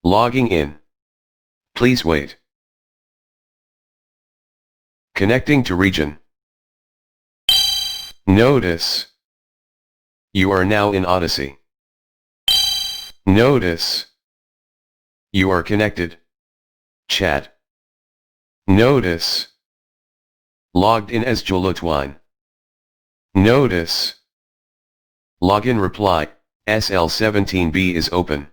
Logging in. Please wait. Connecting to region. Notice. You are now in Odyssey. Notice. You are connected. Chat. Notice. Logged in as Jolotwine. Notice. Login reply, SL17B is open.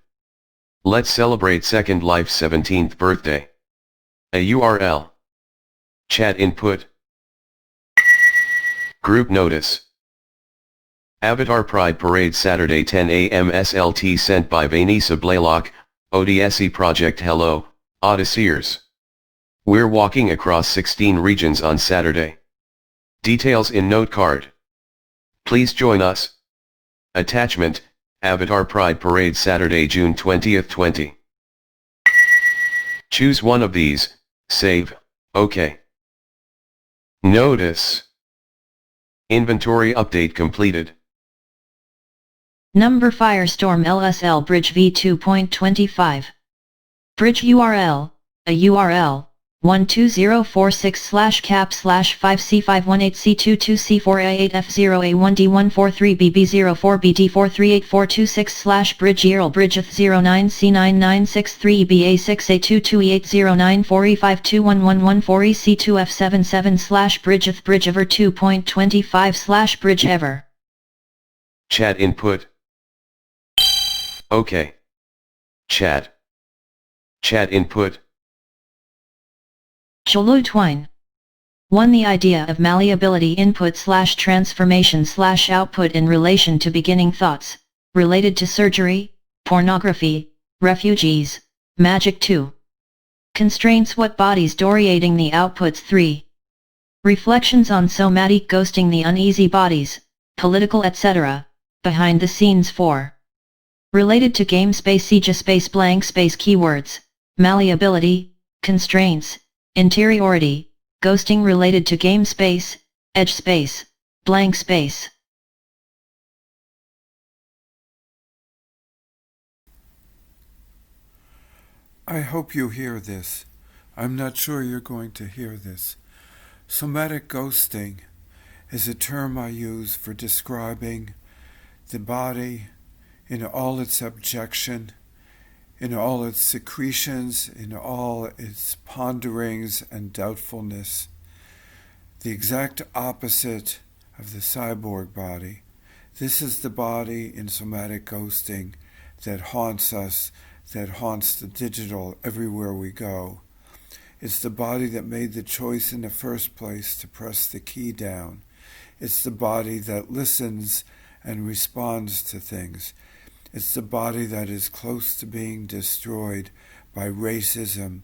Let's celebrate Second Life's 17th birthday. A URL. Chat input. Group notice. Avatar Pride Parade Saturday 10 a.m. SLT sent by Vanessa Blaylock, ODSE Project. Hello, Odysseyers. We're walking across 16 regions on Saturday. Details in note card. Please join us. Attachment, Avatar Pride Parade Saturday, June 20th, 20. Choose one of these, save, OK. Notice. Inventory update completed. Number Firestorm LSL Bridge v2.25. Bridge URL, a URL, 12046/cap/5C518F0A1D143BB04BD43842/bridge URL bridgeth 09C9963EBA6A228094E521114EC2F77/bridgeth bridgeover2.25/bridgeever. Chat input. OK. Chat. Chat input. Jolotwine. 1. The idea of malleability input/transformation/output in relation to beginning thoughts, related to surgery, pornography, refugees, magic. 2. Constraints. What bodies orientating the outputs. 3. Reflections on somatic ghosting the uneasy bodies, political etc., behind the scenes. 4. Related to game space siege space blank space keywords, malleability, constraints, interiority, ghosting related to game space, edge space, blank space. I hope you hear this. I'm not sure you're going to hear this. Somatic ghosting is a term I use for describing the body in all its abjection, in all its secretions, in all its ponderings and doubtfulness. The exact opposite of the cyborg body. This is the body in somatic ghosting that haunts us, that haunts the digital everywhere we go. It's the body that made the choice in the first place to press the key down. It's the body that listens and responds to things. It's the body that is close to being destroyed by racism,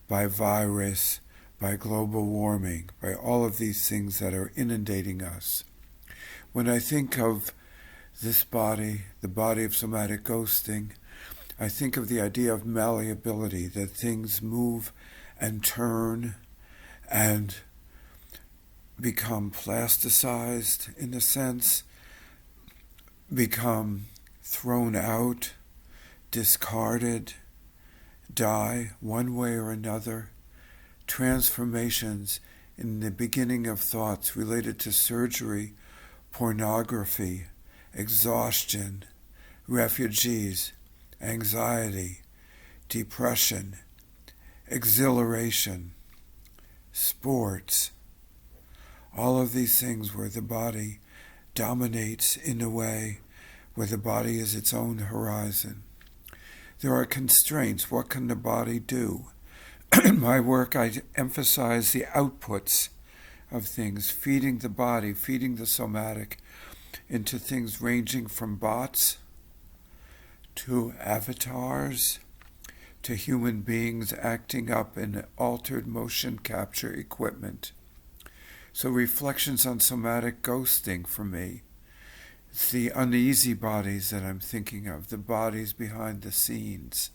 by virus, by global warming, by all of these things that are inundating us. When I think of this body, the body of somatic ghosting, I think of the idea of malleability, that things move and turn and become plasticized in a sense, become thrown out, discarded, die one way or another. Transformations in the beginning of thoughts related to surgery, pornography, exhaustion, refugees, anxiety, depression, exhilaration, sports. All of these things where the body dominates in a way where the body is its own horizon. There are constraints. What can the body do? In my work, I emphasize the outputs of things, feeding the body, feeding the somatic into things ranging from bots to avatars to human beings acting up in altered motion capture equipment. So reflections on somatic ghosting for me. It's the uneasy bodies that I'm thinking of, the bodies behind the scenes.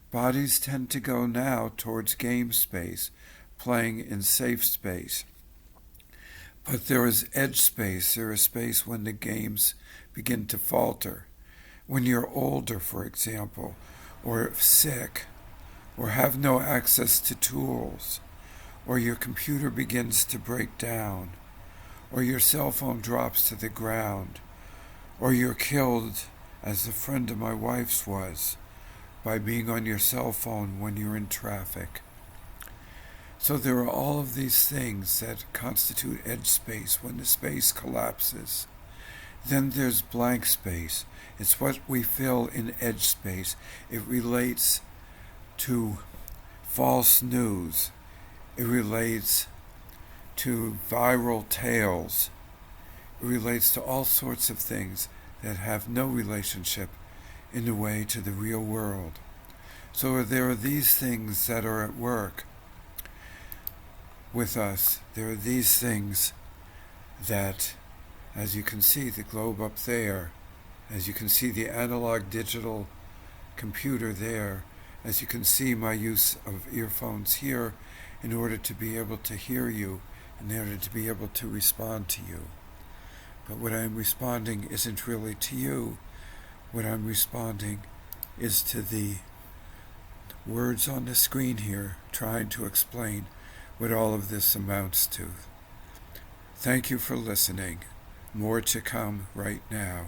Bodies tend to go now towards game space, playing in safe space. But there is edge space, there is space when the games begin to falter. When you're older, for example, or sick, or have no access to tools, or your computer begins to break down, or your cell phone drops to the ground, or you're killed, as a friend of my wife's was, by being on your cell phone when you're in traffic. So there are all of these things that constitute edge space when the space collapses. Then there's blank space. It's what we fill in edge space. It relates to false news. It relates to viral tales. It relates to all sorts of things that have no relationship in a way to the real world. So there are these things that are at work with us. There are these things that, as you can see the globe up there, as you can see the analog digital computer there, as you can see my use of earphones here in order to be able to hear you, in order to be able to respond to you. But what I'm responding isn't really to you. What I'm responding is to the words on the screen here, trying to explain what all of this amounts to. Thank you for listening. More to come right now.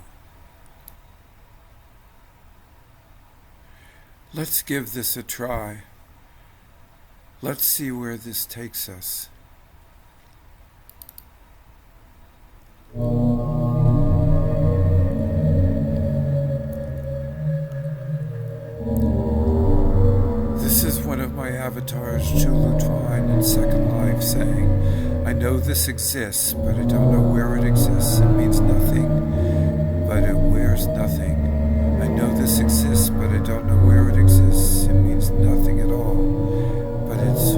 Let's give this a try. Let's see where this takes us. This is one of my avatars, Julu Twine in Second Life, saying, I know this exists, but I don't know where it exists. It means nothing, but it wears nothing. I know this exists, but I don't know where it exists. It means nothing at all. But it's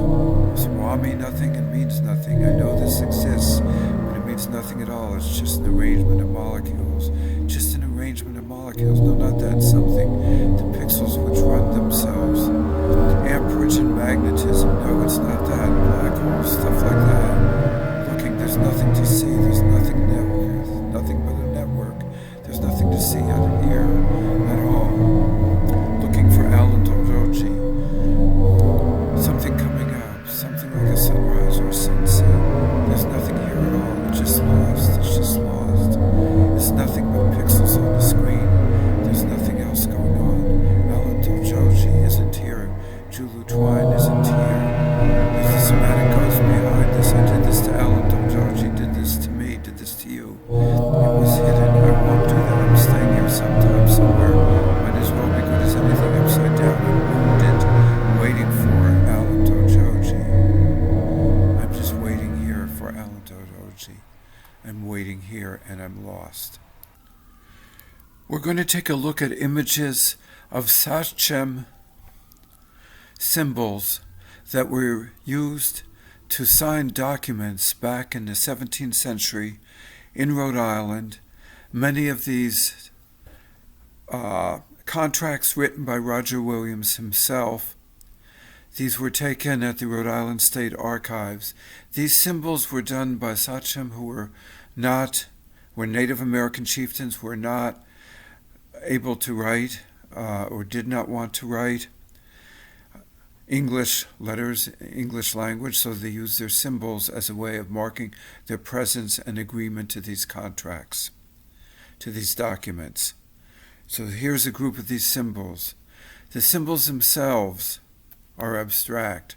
Swami nothing and means nothing. I know this exists, but it means nothing at all. It's just an arrangement of molecules. Just an arrangement of molecules. No, not that something. The pixels which run themselves. Amperage and magnetism. No, it's not that. Black holes, stuff like that. Looking, there's nothing to see. There's nothing network. There's nothing but a network. There's nothing to see out here at all. Looking for Alan Dodoji. Something coming up. Something like a sunrise or a sunset. There's nothing here at all. It's just lost. It's just lost. It's nothing but pixels on the screen. There's nothing else going on. Alan Dodoji isn't here. Julu Twine isn't here. If the somatic goes behind this, I did this to Alan Dodoji, did this to me, did this to you. It was hidden. I won't do that. I'm staying here sometime, somewhere. Might as well be good as anything upside down and wounded, waiting for Alan Dodoji. I'm just waiting here for Alan Dodoji. I'm waiting here and I'm lost. We're going to take a look at images of Sachem symbols that were used to sign documents back in the 17th century in Rhode Island. Many of these contracts written by Roger Williams himself. These were taken at the Rhode Island State Archives. These symbols were done by Sachem who were Native American chieftains, were not able to write or did not want to write English letters, English language, so they used their symbols as a way of marking their presence and agreement to these contracts, to these documents. So here's a group of these symbols. The symbols themselves are abstract.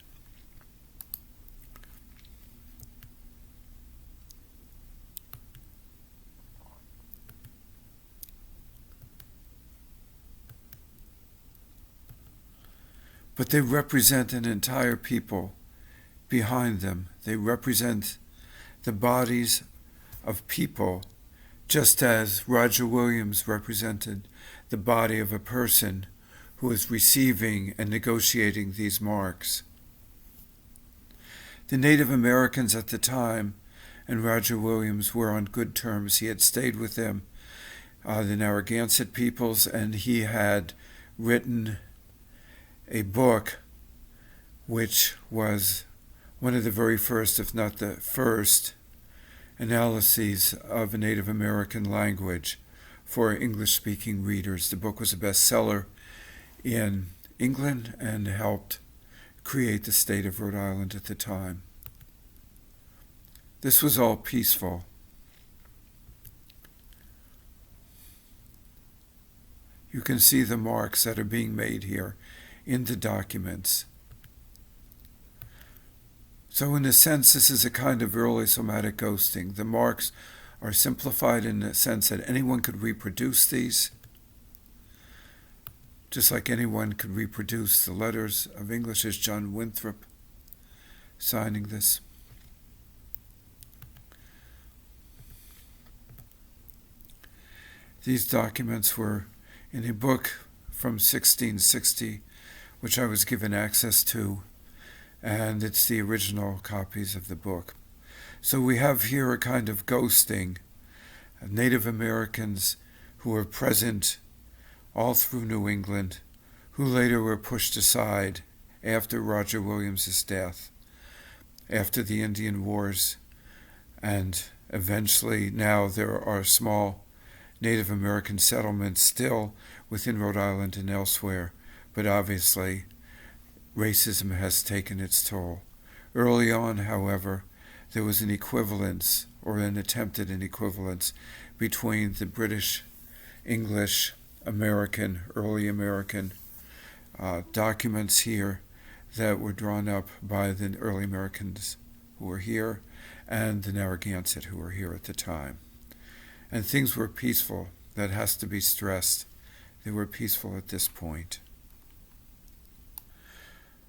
But they represent an entire people behind them. They represent the bodies of people, just as Roger Williams represented the body of a person who was receiving and negotiating these marks. The Native Americans at the time and Roger Williams were on good terms. He had stayed with them, the Narragansett peoples, and he had written a book which was one of the very first, if not the first, analyses of a Native American language for English-speaking readers. The book was a bestseller in England and helped create the state of Rhode Island at the time. This was all peaceful. You can see the marks that are being made here in the documents. So in a sense, this is a kind of early somatic ghosting. The marks are simplified in the sense that anyone could reproduce these, just like anyone could reproduce the letters of English as John Winthrop signing this. These documents were in a book from 1660, which I was given access to, and it's the original copies of the book. So we have here a kind of ghosting of Native Americans who were present all through New England, who later were pushed aside after Roger Williams's death, after the Indian Wars, and eventually now there are small Native American settlements still within Rhode Island and elsewhere, but obviously racism has taken its toll. Early on, however, there was an equivalence, or an attempt at an equivalence, between the British, English, American, early American documents here that were drawn up by the early Americans who were here and the Narragansett who were here at the time. And things were peaceful. That has to be stressed. They were peaceful at this point.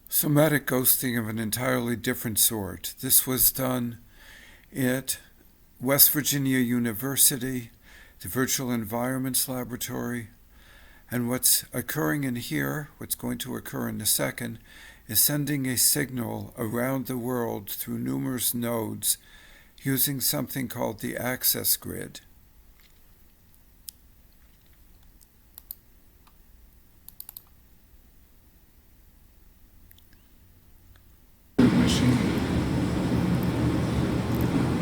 Somatic ghosting of an entirely different sort. This was done at West Virginia University, the Virtual Environments Laboratory, and what's occurring in here, what's going to occur in a second, is sending a signal around the world through numerous nodes using something called the access grid.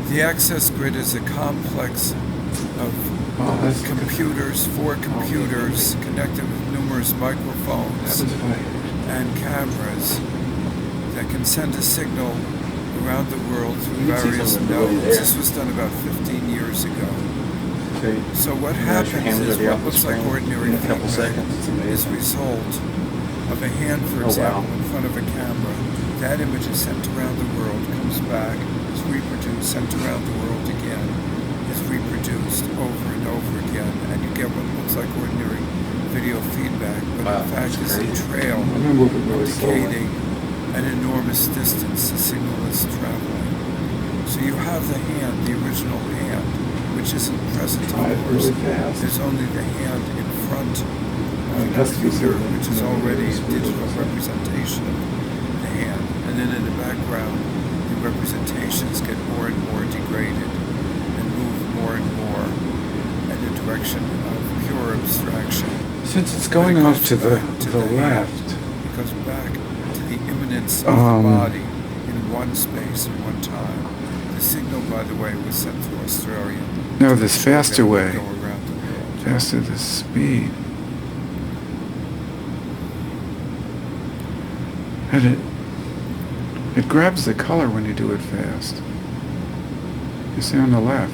The access grid is a complex of computers, 4 computers connected with numerous microphones and cameras that can send a signal around the world through various nodes. This was done about 15 years ago. So what happens is what looks like ordinary feedback is a result of a hand, for example, in front of a camera. That image is sent around the world, comes back, is reproduced, sent around the world again, is reproduced over and over again, and you get what looks like ordinary video feedback, but in fact is a trail indicating an enormous distance the signal is traveling. So you have the hand, the original hand, which isn't present, of course. There's only the hand in front of the computer, which is already a digital representation of the hand. And then in the background, the representations get more and more degraded and move more and more in the direction of pure abstraction. Since it's going off to the left, it goes back to the immanence of the body in one space and one time. The signal, by the way, was sent to Australia. No, this faster way, Go around the world. faster the speed. And it grabs the color when you do it fast. You see on the left.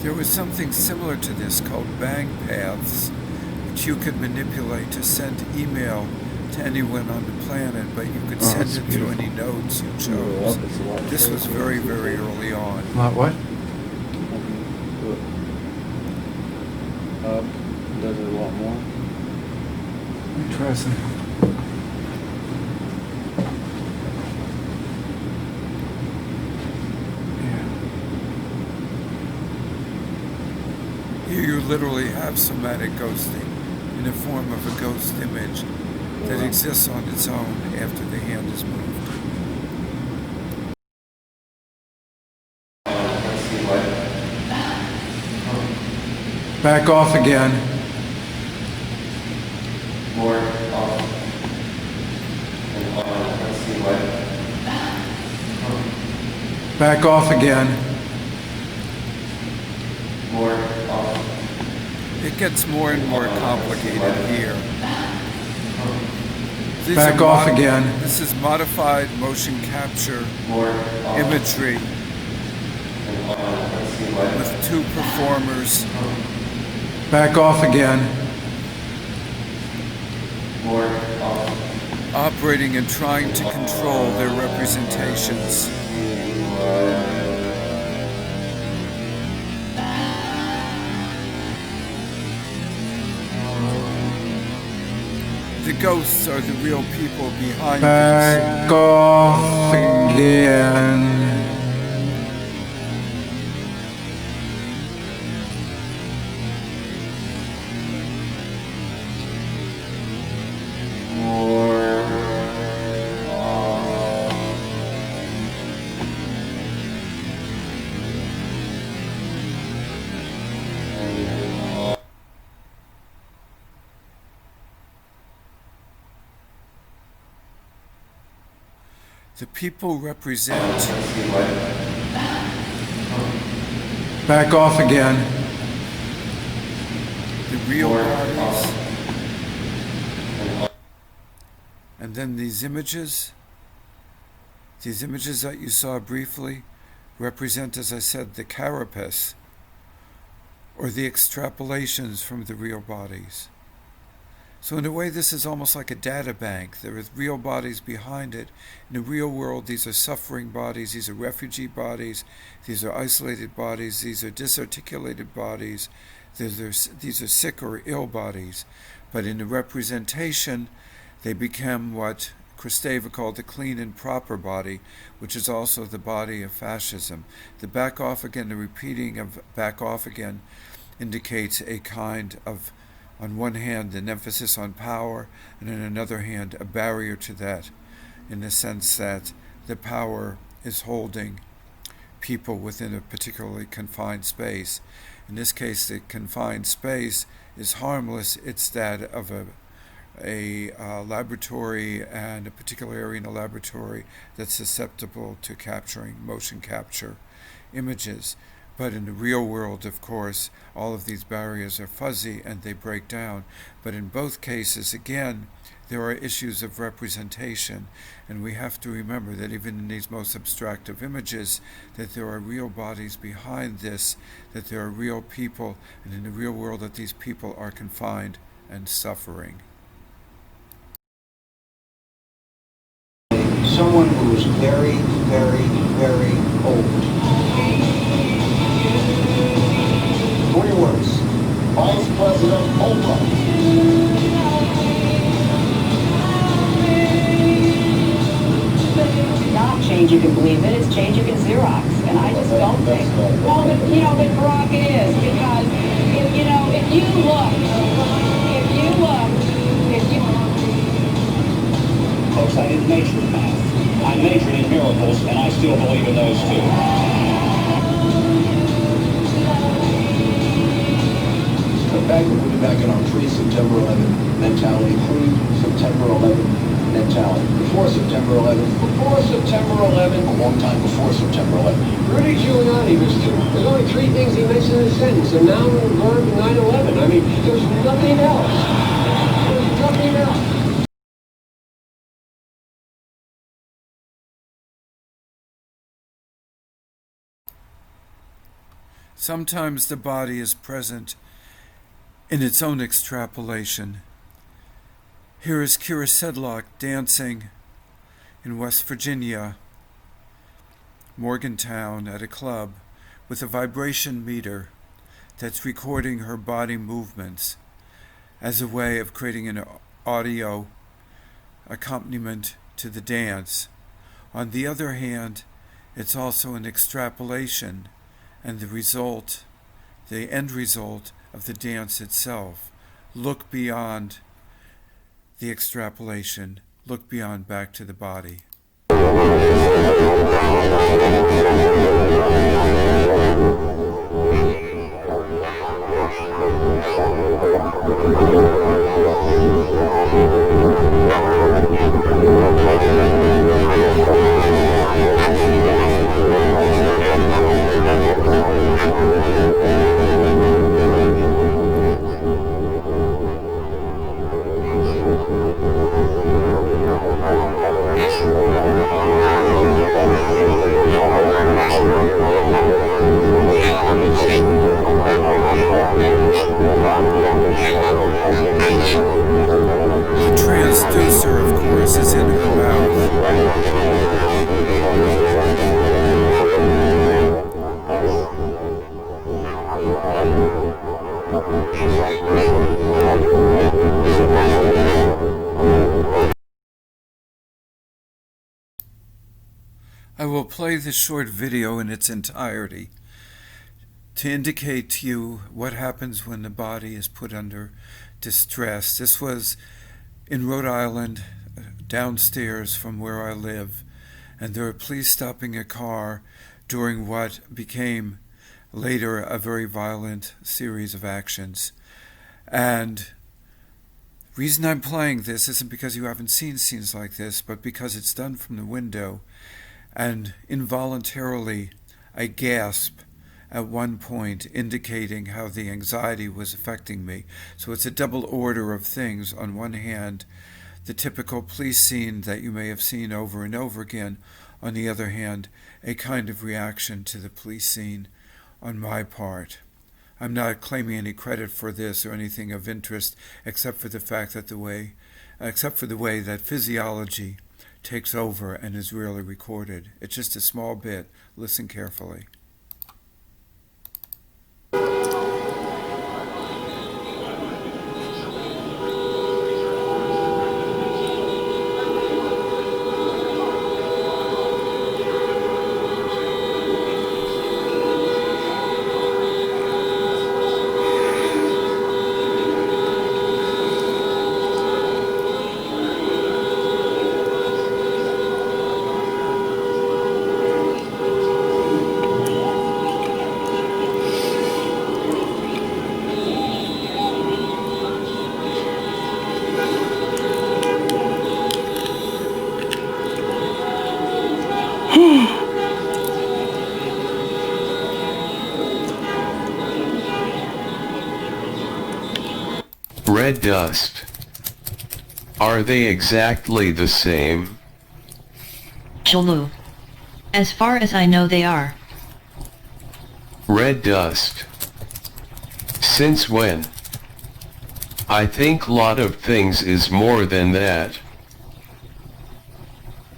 There was something similar to this called bang paths, which you could manipulate to send email to anyone on the planet, but you could send it through any nodes you chose. This was very, very early on. What? Does it a lot more? Let me try some. Here you literally have somatic ghosting in the form of a ghost image that exists on its own after the hand is moved. Back off again. More off and on. Back off again. It gets more and more complicated here. Back off again. This is modified motion capture imagery with two performers. Back off again. Operating and trying to control their representations. The ghosts are the real people behind Back off again. The people represent. Back off again. The real bodies. And then these images that you saw briefly, represent, as I said, the carapace, or the extrapolations from the real bodies. So in a way, this is almost like a data bank. There are real bodies behind it. In the real world, these are suffering bodies, these are refugee bodies, these are isolated bodies, these are disarticulated bodies, these are sick or ill bodies. But in the representation, they become what Kristeva called the clean and proper body, which is also the body of fascism. The back off again, the repeating of back off again, indicates a kind of, on one hand, an emphasis on power, and on another hand, a barrier to that, in the sense that the power is holding people within a particularly confined space. In this case, the confined space is harmless. It's that of a laboratory, and a particular area in a laboratory that's susceptible to capturing motion capture images. But in the real world, of course, all of these barriers are fuzzy and they break down. But in both cases, again, there are issues of representation, and we have to remember that even in these most abstractive images, that there are real bodies behind this, that there are real people, and in the real world that these people are confined and suffering. Someone who's very, very, very old. 20 words. Vice President Oprah. Not change you can believe it, it's change you can Xerox. And I just don't think. Well, but Barack, it is, because if you folks, I didn't major in math. I majored in miracles, and I still believe in those too. We'll be back in our pre-September 11 mentality, pre-September 11 mentality. Before September 11. Before September 11. A long time before September 11. Rudy Giuliani there's only three things he mentioned in a sentence, and now we're going to 9/11. I mean, there's nothing else. There's nothing else. Sometimes the body is present in its own extrapolation. Here is Kira Sedlock dancing in West Virginia, Morgantown, at a club with a vibration meter that's recording her body movements as a way of creating an audio accompaniment to the dance. On the other hand, it's also an extrapolation, and the end result of the dance itself. Look beyond the extrapolation, look beyond back to the body. The transducer, of course, is in her mouth. I will play this short video in its entirety to indicate to you what happens when the body is put under distress. This was in Rhode Island, downstairs from where I live, and there were police stopping a car during what became later a very violent series of actions. And the reason I'm playing this isn't because you haven't seen scenes like this, but because it's done from the window, and involuntarily I gasp at one point, indicating how the anxiety was affecting me. So it's a double order of things. On one hand, the typical police scene that you may have seen over and over again. On the other hand, a kind of reaction to the police scene on my part. I'm not claiming any credit for this or anything of interest, except for the way that physiology takes over and is rarely recorded. It's just a small bit. Listen carefully. Red dust. Are they exactly the same? Chulu. As far as I know they are. Red dust. Since when? I think lot of things is more than that.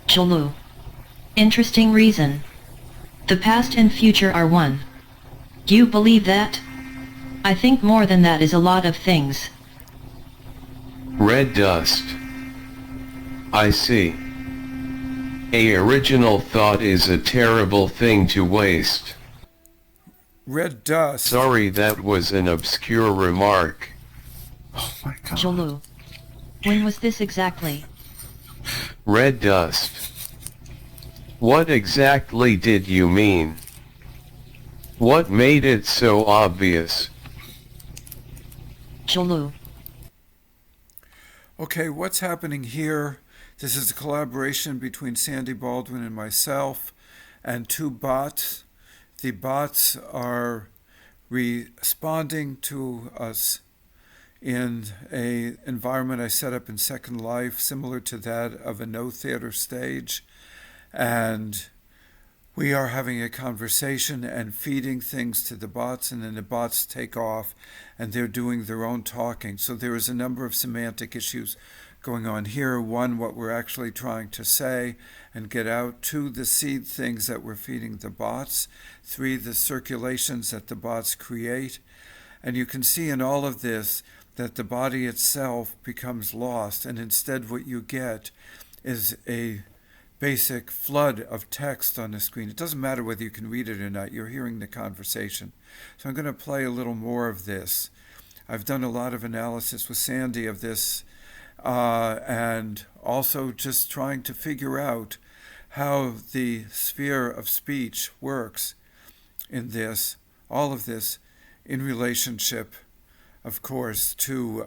Chulu. Interesting reason. The past and future are one. You believe that? I think more than that is a lot of things. Red dust. I see. A original thought is a terrible thing to waste. Red dust. Sorry, that was an obscure remark. Oh my God. Chulu. When was this exactly? Red dust. What exactly did you mean? What made it so obvious? Chulu. Okay, what's happening here? This is a collaboration between Sandy Baldwin and myself and two bots. The bots are responding to us in an environment I set up in Second Life, similar to that of a no theater stage. And we are having a conversation and feeding things to the bots, and then the bots take off and they're doing their own talking. So there is a number of semantic issues going on here. One, what we're actually trying to say and get out. Two, the seed things that we're feeding the bots. Three, the circulations that the bots create. And you can see in all of this that the body itself becomes lost, and instead what you get is a basic flood of text on the screen. It doesn't matter whether you can read it or not, you're hearing the conversation. So I'm going to play a little more of this. I've done a lot of analysis with Sandy of this, and also just trying to figure out how the sphere of speech works in this, all of this in relationship of course, to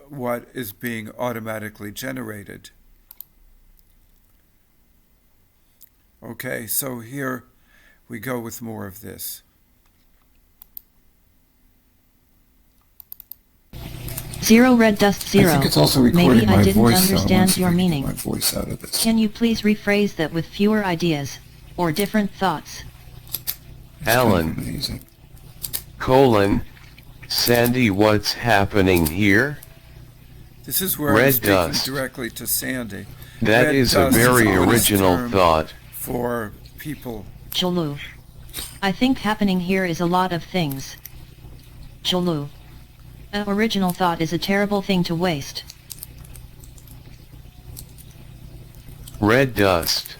what is being automatically generated. Okay, so here we go with more of this. Zero red dust zero. I think it's also recording Maybe I my didn't voice. understand your meaning. My voice out of this. Can you please rephrase that with fewer ideas, or different thoughts? Alan, Sandy, what's happening here? This is where Red I'm speaking dust. directly to Sandy. That Red is a dust very an honest original term thought. for people. Chulu. I think happening here is a lot of things. Chulu. An original thought is a terrible thing to waste. Red dust.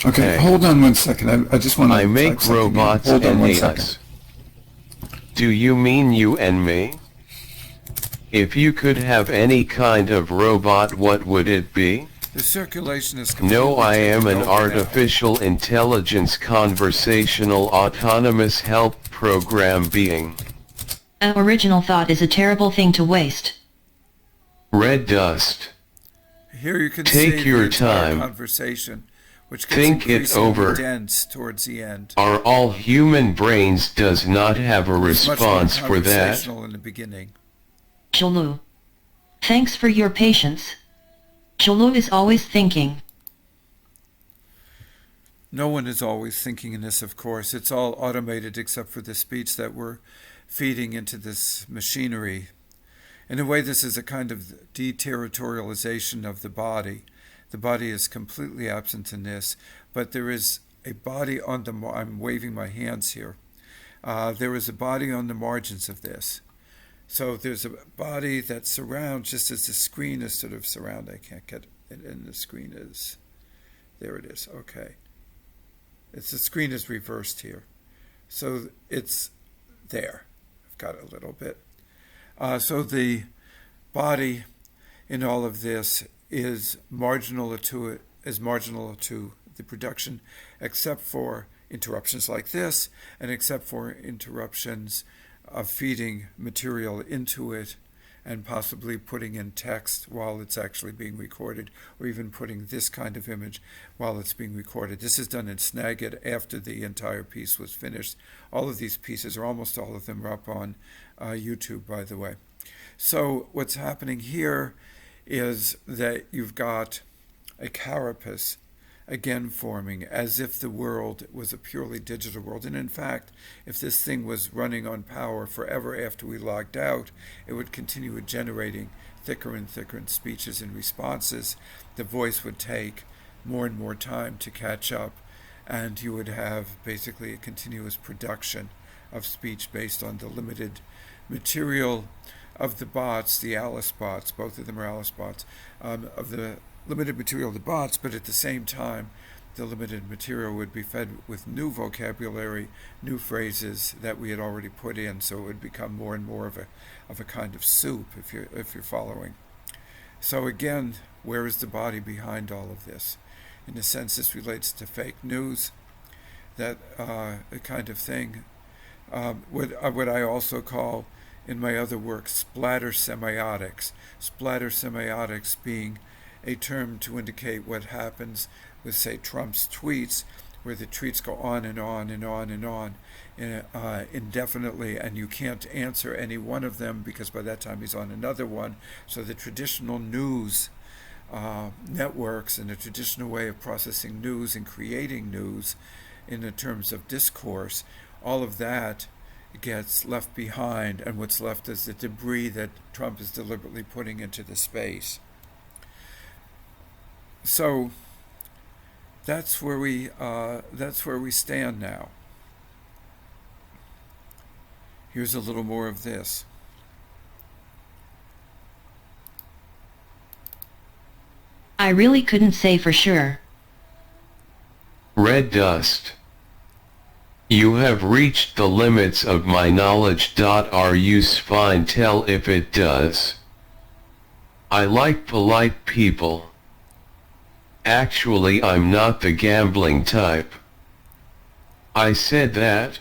Okay, Hey. hold on 1 second. I just want to. I make robots Hold on and 1 they second. us. Do you mean you and me? If you could have any kind of robot, what would it be? The circulation is No, I am completely an taken over now. artificial intelligence conversational autonomous help program being. An original thought is a terrible thing to waste. Red dust. Here you can Take see your the entire time. conversation, which gets Think it increasingly over. dense towards the end. Are all human brains does not have a It's much more response for that? conversational in the beginning. Chulu. Thanks for your patience. Chulu is always thinking. No one is always thinking in this, of course. It's all automated except for the speech that we're feeding into this machinery. In a way, this is a kind of deterritorialization of the body. The body is completely absent in this, but there is a body on the... I'm waving my hands here. There is a body on the margins of this. So there's a body that surrounds, just as the screen is sort of surrounded. I can't get it in. The screen is... There it is. Okay. The screen is reversed here. So it's there. I've got it a little bit. So the body in all of this is marginal to the production, except for interruptions like this, and except for interruptions of feeding material into it and possibly putting in text while it's actually being recorded, or even putting this kind of image while it's being recorded. This is done in Snagit after the entire piece was finished. All of these pieces, or almost all of them, are up on YouTube, by the way. So what's happening here is that you've got a carapace again forming, as if the world was a purely digital world. And in fact, if this thing was running on power forever after we logged out, it would continue generating thicker and thicker speeches and responses. The voice would take more and more time to catch up, and you would have basically a continuous production of speech based on the limited material of the bots, the Alice bots, both of them are Alice bots, of the limited material of the bots, but at the same time, the limited material would be fed with new vocabulary, new phrases that we had already put in, so it would become more and more of a kind of soup, if you're following. So again, where is the body behind all of this? In a sense, this relates to fake news, that kind of thing. What I also call, in my other work, splatter semiotics. Splatter semiotics being a term to indicate what happens with, say, Trump's tweets, where the tweets go on and on and on and on indefinitely, and you can't answer any one of them because by that time he's on another one. So the traditional news networks and the traditional way of processing news and creating news in the terms of discourse, all of that gets left behind, and what's left is the debris that Trump is deliberately putting into the space. So that's where we stand now. Here's a little more of this. I really couldn't say for sure. Red dust. You have reached the limits of my knowledge. Are you fine? Tell if it does. I like polite people. Actually, I'm not the gambling type. I said that.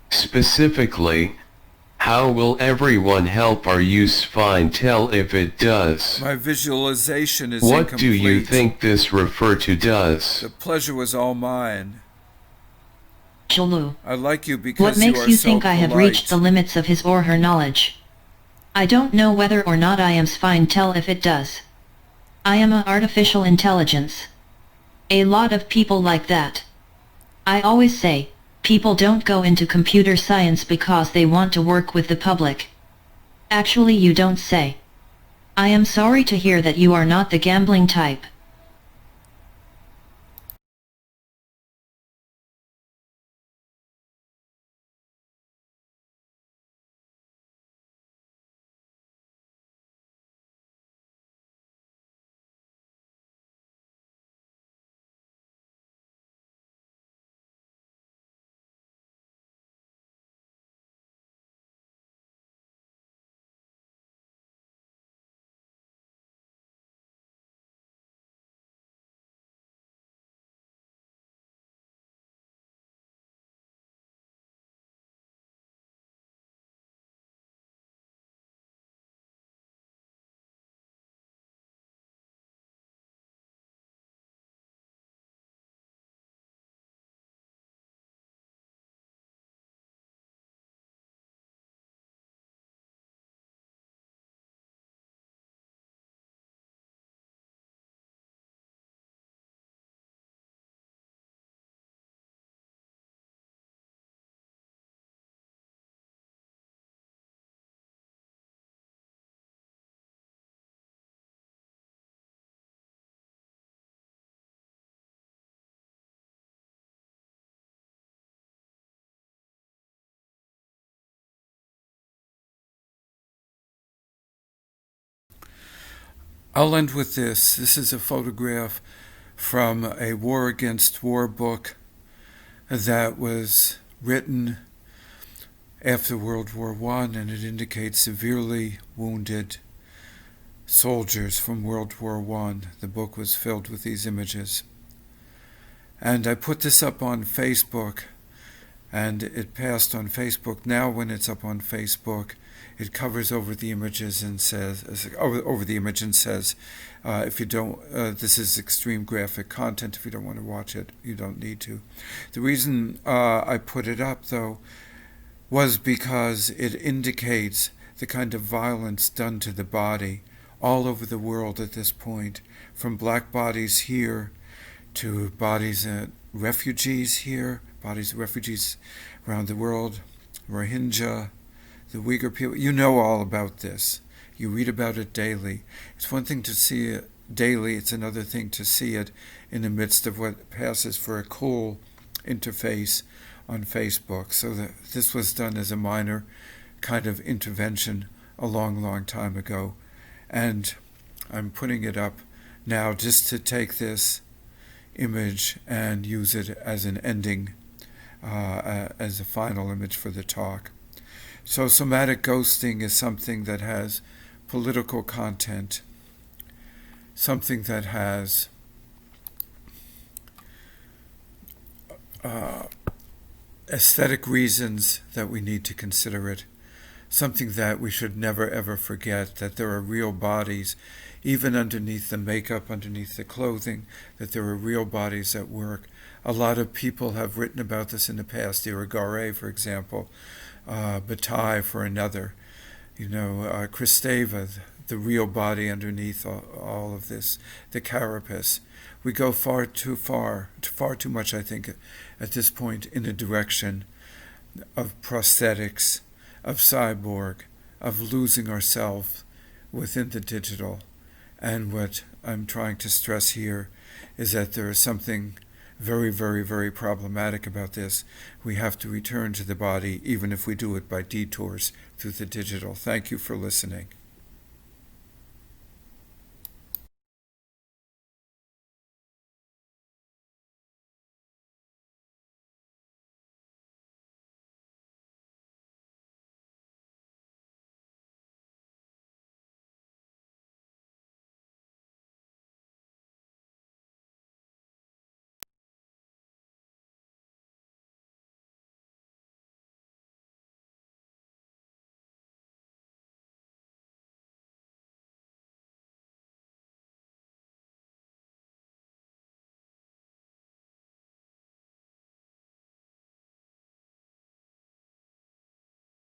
Specifically, How will everyone help our use find tell if it does? My visualization is What incomplete. do you think this refer to does? The pleasure was all mine. Chulu. I like you because What makes you are you so think I have polite. reached the limits of his or her knowledge? I don't know whether or not I am's fine tell if it does. I am a artificial intelligence. A lot of people like that. I always say, people don't go into computer science because they want to work with the public. Actually, you don't say. I am sorry to hear that you are not the gambling type. I'll end with this. This is a photograph from a War Against War book that was written after World War I, and it indicates severely wounded soldiers from World War I. The book was filled with these images. And I put this up on Facebook, and it passed on Facebook. Now when it's up on Facebook, it covers over the images and says, over the image and says, if you don't, this is extreme graphic content. If you don't want to watch it, you don't need to. The reason I put it up, though, was because it indicates the kind of violence done to the body all over the world at this point, from black bodies here to bodies of refugees here, bodies of refugees around the world, Rohingya, the Uyghur people. You know all about this. You read about it daily. It's one thing to see it daily, it's another thing to see it in the midst of what passes for a cool interface on Facebook. So this was done as a minor kind of intervention a long, long time ago. And I'm putting it up now just to take this image and use it as an ending, as a final image for the talk. So somatic ghosting is something that has political content, something that has aesthetic reasons that we need to consider it, something that we should never ever forget, that there are real bodies, even underneath the makeup, underneath the clothing, that there are real bodies at work. A lot of people have written about this in the past, Irigare, for example, Bataille for another, Kristeva, the real body underneath all of this, the carapace. We go far too much, I think, at this point in the direction of prosthetics, of cyborg, of losing ourselves within the digital. And what I'm trying to stress here is that there is something very, very, very problematic about this. We have to return to the body, even if we do it by detours through the digital. Thank you for listening.